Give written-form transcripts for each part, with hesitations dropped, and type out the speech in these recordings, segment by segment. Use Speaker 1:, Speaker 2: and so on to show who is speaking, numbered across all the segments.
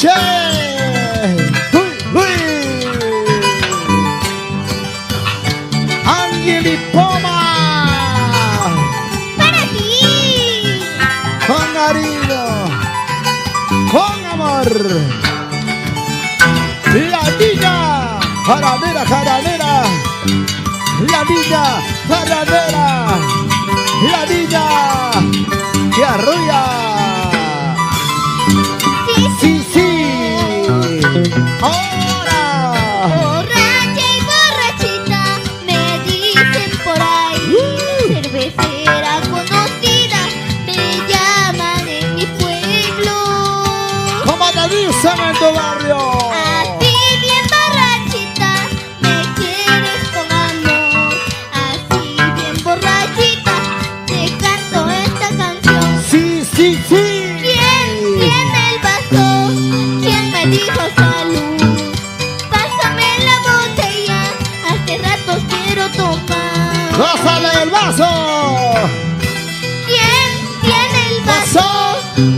Speaker 1: noche. Ángel y Poma.
Speaker 2: Para ti.
Speaker 1: Con cariño, con amor. La niña jaranera, jaranera. La niña jaranera. La niña que arrulla. Sí, sí. Ahora.
Speaker 2: Borracha y borrachita, me dicen por ahí. Cervecera conocida, me llaman en mi pueblo.
Speaker 1: ¿Cómo te dicen en tu barrio?
Speaker 2: Así bien borrachita, me quieres con amor. Así bien borrachita, te canto esta canción.
Speaker 1: Sí, sí, sí.
Speaker 2: ¿Quién tiene el vaso? ¿Quién me dijo salud? Pásame la botella, hace rato quiero tomar.
Speaker 1: ¡Pásale el vaso!
Speaker 2: ¿Quién tiene el vaso?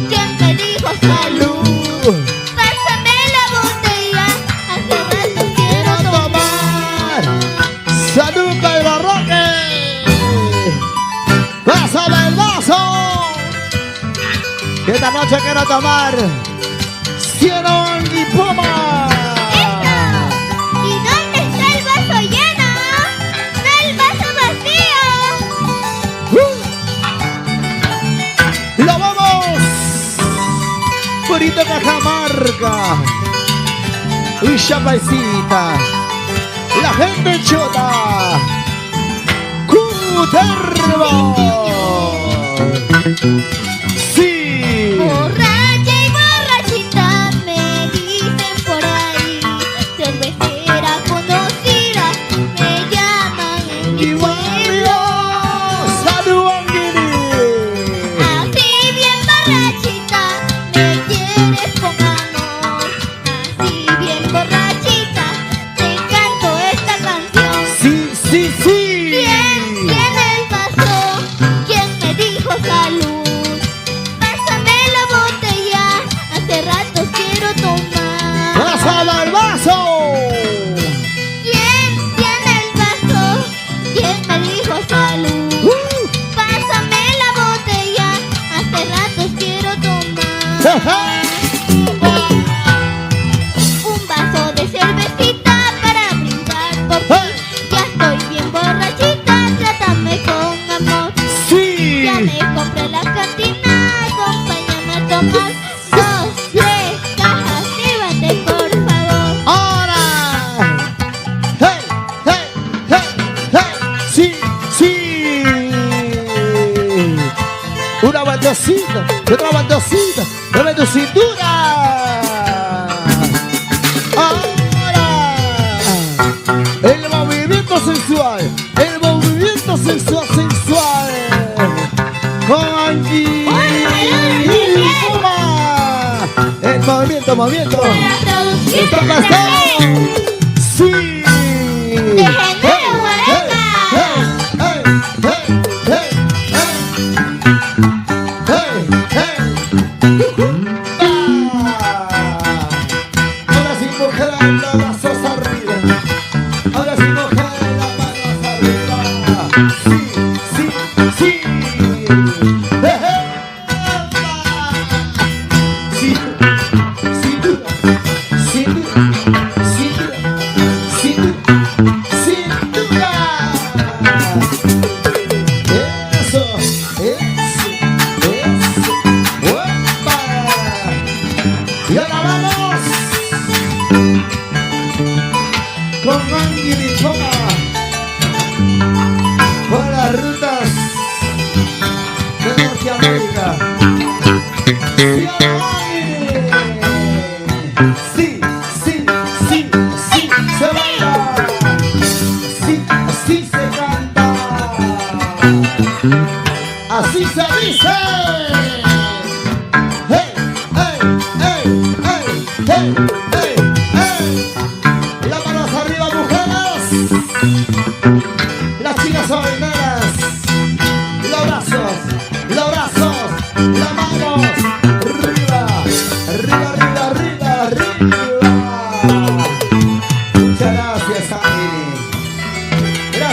Speaker 2: ¿Quién me dijo salud? Pásame la botella, hace rato quiero tomar.
Speaker 1: ¡Salud para el barroque! ¡Pásame el vaso! Que esta noche quiero tomar Cielo y Poma.
Speaker 2: ¿Y dónde está el vaso lleno? ¡No el vaso vacío!
Speaker 1: ¡Lo vamos! Purito Cajamarca y Chapaicita. La gente chota. Cutervo. Sí.
Speaker 2: Borracha y borrachita, me dicen por ahí. Cervecera conocida, me llaman en mi
Speaker 1: Y
Speaker 2: pueblo.
Speaker 1: salud, Anguili.
Speaker 2: Así bien borrachita, me quieres con amor. Así bien borrachita, te canto esta canción.
Speaker 1: Sí, sí, sí.
Speaker 2: ¿Quién tiene el vaso? ¿Quién me dijo salud? Pásame la botella, hace rato quiero tomar.
Speaker 1: ¡Pásame el vaso!
Speaker 2: ¿Quién tiene el vaso? ¿Quién me dijo salud? Pásame la botella, hace rato quiero tomar. Un vaso de cervecita para brindar por ti. Ya estoy bien borrachita, trátame con amor.
Speaker 1: Sí.
Speaker 2: Ya me compré la cantina, acompáñame a tomar 2, 3 cajas, llévate por favor.
Speaker 1: ¡Ahora! ¡Hey, hey, hey, hey! ¡Sí, sí! Una baldosita, otra baldosita, mueve tu cintura. Ahora, el movimiento sensual, sensual, con Angie. El movimiento.
Speaker 2: La producción
Speaker 1: Está
Speaker 2: de
Speaker 1: pasando. Sí.
Speaker 2: De Genaro Guarema.
Speaker 1: Ahora sí, mujer, las manos arriba. Ahora sí, mujer, las manos arriba. Sí, sí, sí. Sí, cintura, cintura, cintura.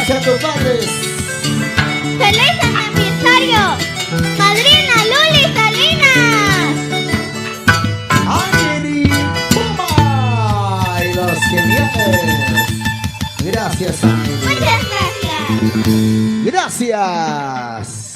Speaker 1: Gracias a tus padres.
Speaker 2: ¡Feliz aniversario! ¡Madrina Luli Salinas!
Speaker 1: Angeli Puma y los geniales. Gracias, Angeli.
Speaker 2: Muchas gracias.
Speaker 1: Gracias.